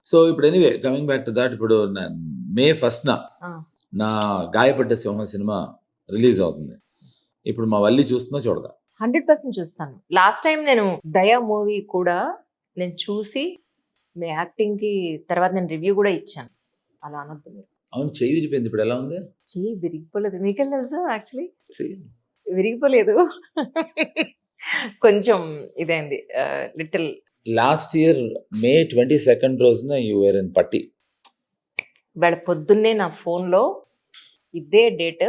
So ఇప్పుడు anyway coming back to that, ఇప్పుడు మే 1న ఆ, నా గాయపడ్డ సింహం సినిమా రిలీజ్ అవుతుంది. ఇప్పుడు మా వల్లి చూస్తుందో చూడదా? 100% చూస్తాను. లాస్ట్ టైం నేను దయా మూవీ కూడా నేను చూసి మీ యాక్టింగ్ కి తర్వాత నేను రివ్యూ కూడా ఇచ్చాను. అలా అనొద్దు మీరు. అవును, చెయ్యి విరిపోయింది, ఇప్పుడు ఎలా ఉంది? చెయ్యి విరిగిపోలేదు. మీకేం తెలుసు? యాక్చువల్లీ చెయ్యి. విరిగిపోలేదు. కొంచెం ఇదైంది లిటిల్. లాస్ట్ ఇయర్ మే 22 రోజున యూ వేర్ ఇన్ పట్టి. ఇవాళ పొద్దున్నే నా ఫోన్లో ఇదే డేట్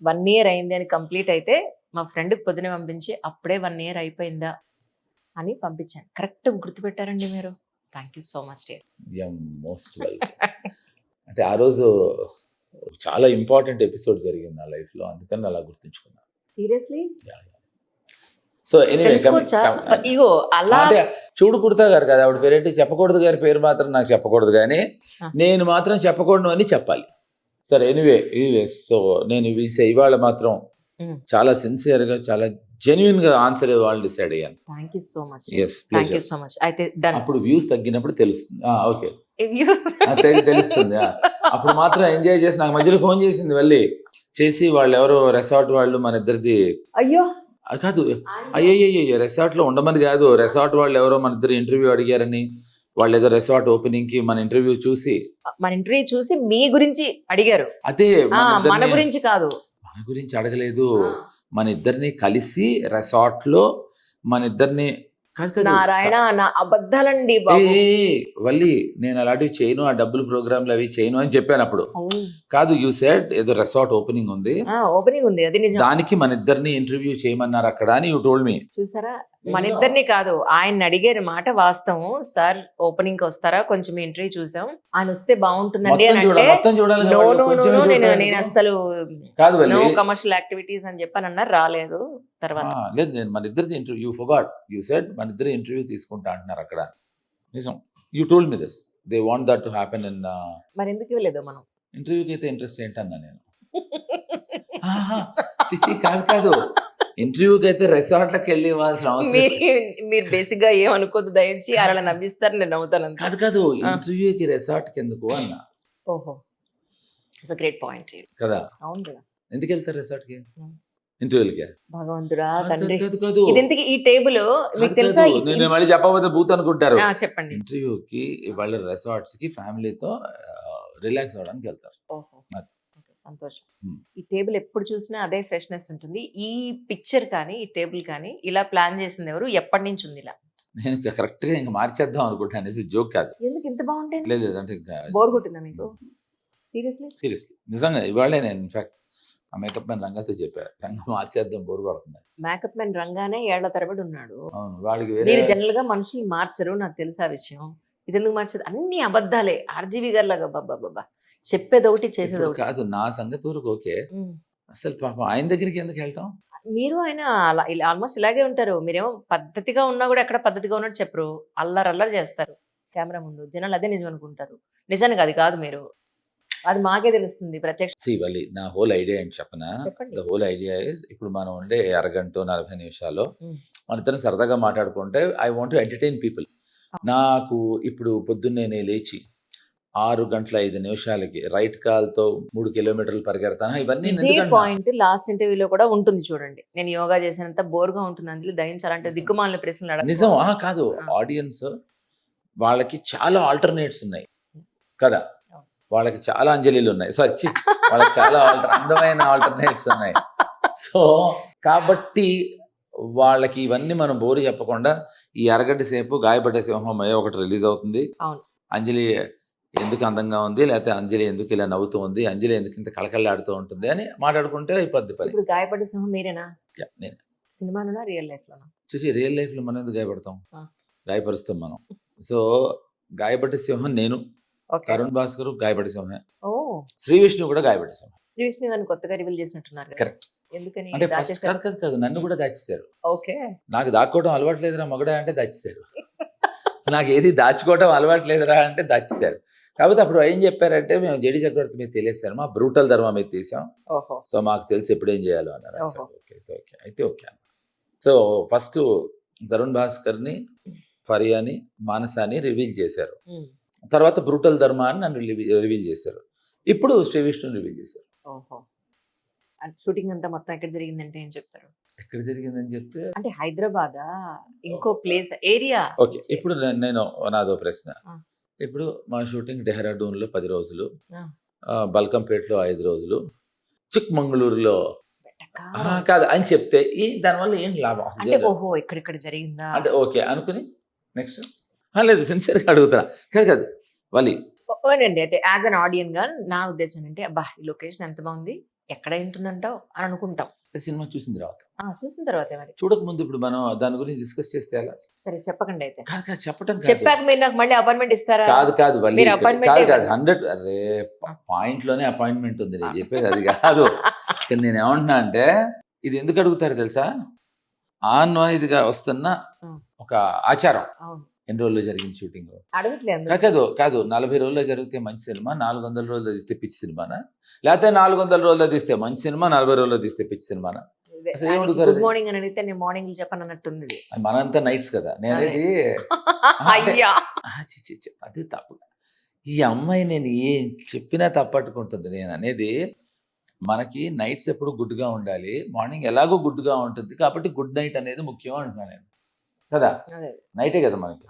1 year అయింది అని కంప్లీట్ అయితే మా ఫ్రెండ్కి పొద్దునే పంపించి అప్పుడే 1 year అయిపోయిందా అని పంపించాను. కరెక్ట్ గుర్తుపెట్టారండి మీరు. Thank you so much dear. Most welcome. అంటే ఆ రోజు చాలా ఇంపార్టెంట్ ఎపిసోడ్ జరిగింది నా లైఫ్లో, అందుకని అలా గుర్తుంచుకున్నాను. సీరియస్లీ సో ఎనీవే తెలుసుకోవచ్చా? ఇగో అలా అంటే చూడు కుర్తా గారు కదా, ఆవిడ పేరేంటి చెప్పకూడదు, గారి పేరు మాత్రం నాకు చెప్పకూడదు, కానీ నేను మాత్రం చెప్పకూడదు అని చెప్పాలి. సరే ఎనీవే సో నేను ఇవాళ మాత్రం చాలా సిన్సియర్గా చాలా జెన్యున్గా ఆన్సర్ ఇవ్వాలని డిసైడ్ అయ్యాను. Thank you so much. Yes, thank you pleasure. So much. అయితే డన్. అప్పుడు వ్యూస్ తగ్గినప్పుడు తెలుస్తుంది. ఓకే, తెలుస్తుంది. అప్పుడు మాత్రం ఎంజాయ్ చేసి నాకు మధ్యలో ఫోన్ చేసింది వెళ్ళి చేసి, వాళ్ళు ఎవరో రెసార్ట్ వాళ్ళు మన ఇద్దరిది అయ్యో కాదు, అయ్యయ్యో రెసార్ట్ లో ఉండమని కాదు, రెసార్ట్ వాళ్ళు ఎవరో మన ఇద్దరు ఇంటర్వ్యూ అడిగారని, వాళ్ళు ఏదో రెసార్ట్ ఓపెనింగ్ కి మన ఇంటర్వ్యూ చూసి మన ఇంటర్వ్యూ చూసి మీ గురించి అడిగారు. అదే మన గురించి కాదు, మన గురించి అడగలేదు, మన ఇద్దరిని కలిసి రెసార్ట్ లో మన ఇద్దరిని నారాయణ నా అబద్ధాలండి బాబు. వల్లి నేను అలాంటివి చేయను, ఆ డబ్బులు ప్రోగ్రాంలు అవి చేయను అని చెప్పాను అప్పుడు. కాదు, యూ సెడ్ ఏదో రెసార్ట్ ఓపెనింగ్ ఉంది, ఓపెనింగ్ ఉంది, అది నిజం. దానికి మన ఇద్దరిని ఇంటర్వ్యూ చేయమన్నారు అక్కడ అని యూ టోల్డ్ మీ. చూసారా, మన ఇద్దరిని కాదు, ఆయన అడిగారు మాట వాస్తవం. సార్ ఓపెనింగ్ కి వస్తారా, కొంచెం ఇంటర్వ్యూ చూసాం, ఆయన వస్తే బాగుంటుందండి అని అంటే నో నో నో నేను అసలు నో కమర్షియల్ యాక్టివిటీస్ అని చెప్పని అన్నారు, రాలేదు. తర్వాత లేదు, నేను మన ఇద్దరిది interview, you forgot, you said మన ఇద్దరు ఇంటర్వ్యూ తీసుకుంటా అంటున్నారు అక్కడ. నిజం, you told me this, they want that to happen in. మరి ఎందుకు ఇవ్వలేదు మనం ఇంటర్వ్యూకి అయితే ఇంట్రెస్ట్ ఏంటన్నా నేను. చిచి కాదు, ఇంటర్వ్యూకి అయితే రిసార్ట్లకు వెళ్ళి ఇవ్వాల్సిన అవసరం. మీరు బేసిక్ గా ఏమనుకోద్దు దయించి, అలా నవ్విస్తారు, నేను నవ్వుతాను. కాదు, ఇంటర్వ్యూకి రిసార్ట్కి ఎందుకు అన్నా. ఓహో, ఇట్స్ అ గ్రేట్ పాయింట్ కదా. అవును కదా, ఎందుకు వెళ్తారు రిసార్ట్కి ఇంటర్వ్యూలకి? భగవంతుడా తండ్రి, కాదు ఇదెందుకు ఈ టేబుల్ మీకు తెలుసా? నేను మళ్ళీ చెప్పకపోతే బూత్ అనుకుంటారు. చెప్పండి. ఇంటర్వ్యూకి వాళ్ళ రిసార్ట్స్ కి ఫ్యామిలీతో రిలాక్స్ అవ్వడానికి వెళ్తారు. ఓహో, సంతోషం. ఈ టేబుల్ ఎప్పుడు చూసినా అదే ఫ్రెష్నెస్ ఉంటుంది. ఈ పిక్చర్ కానీ ఈ టేబుల్ కానీ ఇలా ప్లాన్ చేసింది ఎవరు, ఎప్పటి నుంచి ఉంది ఇలా? నేను కరెక్ట్ గా ఇంకా మార్చేద్దాం అనుకుంటాను, జోక్ కాదు. ఎందుకు ఇంత బాగుంటే లేదు అంటే బోర్ కొట్టిందా మీకు? సీరియస్లీ నిజంగా ఇవాళే నేను ఇన్ఫాక్ట్ ఆ మేకప్ మ్యాన్ రంగాతో చెప్పారు, రంగా మార్చేద్దాం, బోర్ కొడుతుంది. మేకప్ మ్యాన్ రంగానే ఏళ్ల తరబడి ఉన్నాడు. అవును, వాడికి మీరు జనరల్ గా మనుషులు మార్చరు, నాకు తెలుసు ఆ విషయం. ఇది ఎందుకు మార్చదు? అన్ని అబద్ధాలే, ఆర్జీవి గారు లాగా బాబా చెప్పేది ఒకటి చేసేది ఒకటి కాదు. నా సంగతి వరకు ఓకే, అసలు పాపం ఆయన దగ్గరికి ఎందుకు వెళ్తాం? మీరు ఆయన ఆల్మోస్ట్ ఇలాగే ఉంటారు. మీరేమో పద్ధతిగా ఉన్నా కూడా ఎక్కడ పద్ధతిగా ఉన్నట్టు చెప్పరు, అల్లరి చేస్తారు కెమెరా ముందు. జనాలు అదే నిజం అనుకుంటారు, నిజానికి అది కాదు. మీరు అది మాకే తెలుస్తుంది ప్రత్యక్ష. నా హోల్ ఐడియా ఏంటి చెప్పనా? ద హోల్ ఐడియా ఇస్, ఇప్పుడు మనం ఉండే అరగంట 40 నిమిషాలు మన ఇద్దరం సరదాగా మాట్లాడుకుంటే I want to entertain people. నాకు ఇప్పుడు పొద్దున్నే లేచి 6:05 రైట్ కాల్తో 3 కిలోమీటర్లు పరిగెడతాను. ఇవన్నీ పాయింట్ లాస్ట్ ఇంటర్వ్యూలో కూడా ఉంటుంది చూడండి. నేను యోగా చేసినంత బోర్గా ఉంటుంది, అందులో దయించాలంటే దిక్కుమాలిన ప్రశ్నలు నిజం. కాదు, ఆడియన్స్ వాళ్ళకి చాలా ఆల్టర్నేట్స్ ఉన్నాయి కదా, వాళ్ళకి చాలా అంజలిలు ఉన్నాయి, వాళ్ళకి చాలా అందమైన ఆల్టర్నేట్స్ ఉన్నాయి. సో కాబట్టి వాళ్ళకి ఇవన్నీ మనం బోరు చెప్పకుండా, ఈ అరగంట సేపు గాయపడ్డ సింహం ఒకటి రిలీజ్ అవుతుంది, అంజలి ఎందుకు అందంగా ఉంది, లేకపోతే అంజలి ఎందుకు ఇలా నవ్వుతూ ఉంది, అంజలి ఎందుకు ఇంత కళకళలాడుతూ ఉంటుంది అని మాట్లాడుకుంటే అయిపోద్ది పని. ఇప్పుడు గాయపడ్డ సింహం మీరేనా? నేను సినిమాలోనా రియల్ లైఫ్ లోనా? చూసి రియల్ లైఫ్ లో మనం ఎందుకు గాయపడతాం, గాయపరుస్తాం మనం. సో గాయపడ్డ సింహం నేను, తరుణ్ భాస్కర్ గాయపడ్డ సింహం, శ్రీ విష్ణు కూడా గాయపడ్డ సింహం. శ్రీ విష్ణు గారిని కొత్తగా రివీల్ చేసినట్టున్నారు. కరెక్ట్. ఎందుకని? అంటే కాదు, నన్ను కూడా దాచేశారు. ఓకే, నాకు దాక్కోవడం అలవాటు లేదురా మగడా అంటే దాచేశారు, నాకు ఏది దాచుకోవడం అలవాటు లేదురా అంటే దాచేశారు. కాకపోతే అప్పుడు ఏం చెప్పారంటే, మేము జేడీ చక్రవర్తి మీద తెలియసాను, మా బ్రూటల్ ధర్మ మీద తీసాం, సో మాకు తెలిసి ఎప్పుడు ఏం చేయాలో అన్నారు. అయితే ఓకే. సో ఫస్ట్ తరుణ్ భాస్కర్ని, ఫరియాని, మానసాని రివీల్ చేశారు. తర్వాత బ్రూటల్ ధర్మ అని నన్ను రివీల్ చేశారు. ఇప్పుడు శ్రీ విష్ణుని రివీల్ చేశారు. ఓహో. షూటింగ్ అంతా మొత్తం ఎక్కడ జరిగిందంటే ఏం చెప్తారు? ఎక్కడ జరిగిందని చెప్తే అంటే హైదరాబాదా, ఇంకో ప్లేస్, ఏరియా? ఓకే. ఇప్పుడు నేను నాదో ప్రశ్న. ఆ. ఇప్పుడు మా షూటింగ్ డెహ్రాడూన్లో 10 రోజులు, ఆ. బల్కంపేటలో 5 రోజులు, చిక్మంగళూరులో వెటకారం. కాదు అని చెప్తే దానివల్ల ఏం లాభం అసలు అంటే చేయలేదు. ఓహో ఇక్కడిక్కడ జరిగిందా? అంటే ఓకే అనుకుని నెక్స్ట్ లేదు సిన్సియర్గా అడుగుతున్నా. కాదు వాళ్ళు ఓనండి. అయితే యాజ్ అన్ ఆడియన్ గా నా ఉద్దేశం ఏంటంటే అబ్బా ఈ లొకేషన్ ఎంత బాగుంది, ఎక్కడ ఉంటుందంటావు అని అనుకుంటాం. సినిమా చూసిన తర్వాత, చూసిన తర్వాత మరి చూడక ముందు ఇప్పుడు మనం దాని గురించి డిస్కస్ చేస్తే ఎలా? సరే చెప్పకండి అయితే. కాదు చెప్పటం కాదు. చెప్పాక మీరు నాకు మళ్ళీ అపాయింట్మెంట్ ఇస్తారా? కాదు వల్లి, మీరు appointment కాదు ఇవ్వండి. 100 అరే పాయింట్ లోనే అపాయింట్మెంట్ ఉంది. నేను చెప్పేది అది కాదు. ఇక్కడ నేను ఏమంటున్నా అంటే ఇది ఎందుకు అడుగుతారు తెలుసా? ఆన్వాయిదిగా వస్తున్న ఒక ఆచారం. అవును. ఎన్ని రోజుల్లో జరిగింది షూటింగ్? అడగట్లేదు. కాదు 40 రోజుల్లో జరిగితే మంచి సినిమా, 400 రోజుల్లో తీస్తే పిచ్చి సినిమానా? లేకపోతే 400 రోజుల్లో తీస్తే మంచి సినిమా, 40 రోజుల్లో తీస్తే పిచ్చి సినిమానా? అసలు ఏం అడుగుతారు గుడ్ అది? మార్నింగ్ అని అడిగితే నేను మార్నింగ్ చెప్పను అన్నట్టుంది ఇది. మనంతా నైట్స్ కదా. నేనేది అయ్యా అదే తప్పు. ఈ అమ్మాయి నేను ఏం చెప్పినా తప్పట్టుకుంటుంది. నేను అనేది మనకి నైట్స్ ఎప్పుడు గుడ్గా ఉండాలి, మార్నింగ్ ఎలాగో గుడ్గా ఉంటుంది కాబట్టి గుడ్ నైట్ అనేది ముఖ్యం అంటున్నాను నేను కదా. అదే. నైటే కదా మనకి.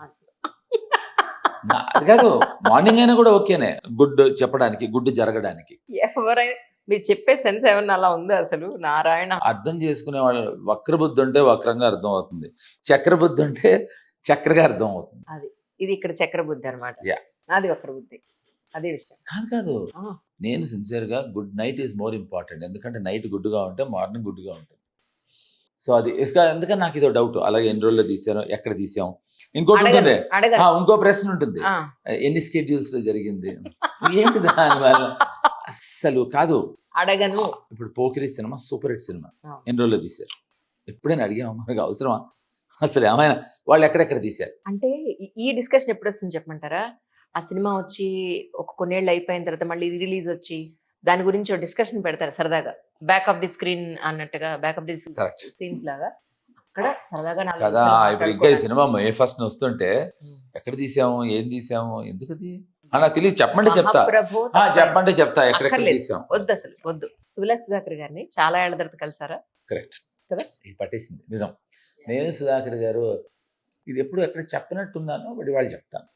అది కాదు మార్నింగ్ అయినా కూడా ఓకేనే, గుడ్ చెప్పడానికి, గుడ్ జరగడానికి. ఎవరైనా మీరు చెప్పే సెన్స్ ఏమన్నా అలా ఉందా అసలు? నారాయణ. అర్థం చేసుకునే వాళ్ళు వక్రబుద్ధి ఉంటే వక్రంగా అర్థం అవుతుంది, చక్రబుద్ధి ఉంటే చక్రగా అర్థం అవుతుంది. ఇది ఇక్కడ చక్ర బుద్ధి అనమాట. Yeah. అది వక్ర బుద్ధి. అదే విషయం. కాదు ఆ. నేను సిన్సియర్గా good night is more important. ఎందుకంటే నైట్ గుడ్డుగా ఉంటే మార్నింగ్ గుడ్డుగా ఉంటుంది. సో అది ఎందుకని నాకు ఇదో డౌట్. అలాగే ఎన్ని రోజుల్లో తీసాను, ఎక్కడ తీసాం, ఇంకోటి ఉంటుంది, అడగను. ఇంకో ప్రశ్న ఉంటుంది, ఆ. ఎన్ని స్కెడ్యూల్స్ లో జరిగింది, ఏంటి దానివల్ల అస్సలు కాదు. అడగను. ఇప్పుడు Pokiri cinema super hit cinema, ఆ. ఎన్ని రోజుల్లో తీశారు? ఎప్పుడైనా అడిగాము? మనకు అవసరమా అసలు? ఏమైనా వాళ్ళు ఎక్కడెక్కడ తీశారు? అంటే ఈ డిస్కషన్ ఎప్పుడు వస్తుంది చెప్పమంటారా? ఆ సినిమా వచ్చి ఒక కొన్నేళ్ళు అయిపోయిన తర్వాత మళ్ళీ రిలీజ్ వచ్చి దాని గురించి ఒక డిస్కషన్ పెడతారు సరదాగా, బ్యాక్ ఆఫ్ ది స్క్రీన్ అన్నట్టుగా, back of the Correct. Scenes లాగా అక్కడ సరదాగా నాలుగు కదా. నిమిషాలు ఇప్పుడు ఇంకా ఈ మాట్లాడుకోవడానికి. సినిమా మే ఫస్ట్ వస్తుంటే ఎక్కడ తీసాము, ఏం తీసాము, ఎందుకది నాకు తెలియదు. చెప్పమంటే చెప్తా, మహాప్రభో చెప్పంటే చెప్తా ఎక్కడెక్కడ అక్కర్లేదు. తీసాం. వద్దు అసలు వద్దు. సువిలాస్ సుధాకర్ గారిని చాలా ఏళ్ల తర్వాత కలిసారా? కరెక్ట్ కదా? ఇది పట్టేసింది నిజం. నేను సుధాకర్ గారు ఇది ఎప్పుడు ఎక్కడ చెప్పనట్టున్నాను, బట్ వాళ్ళు చెప్తాను.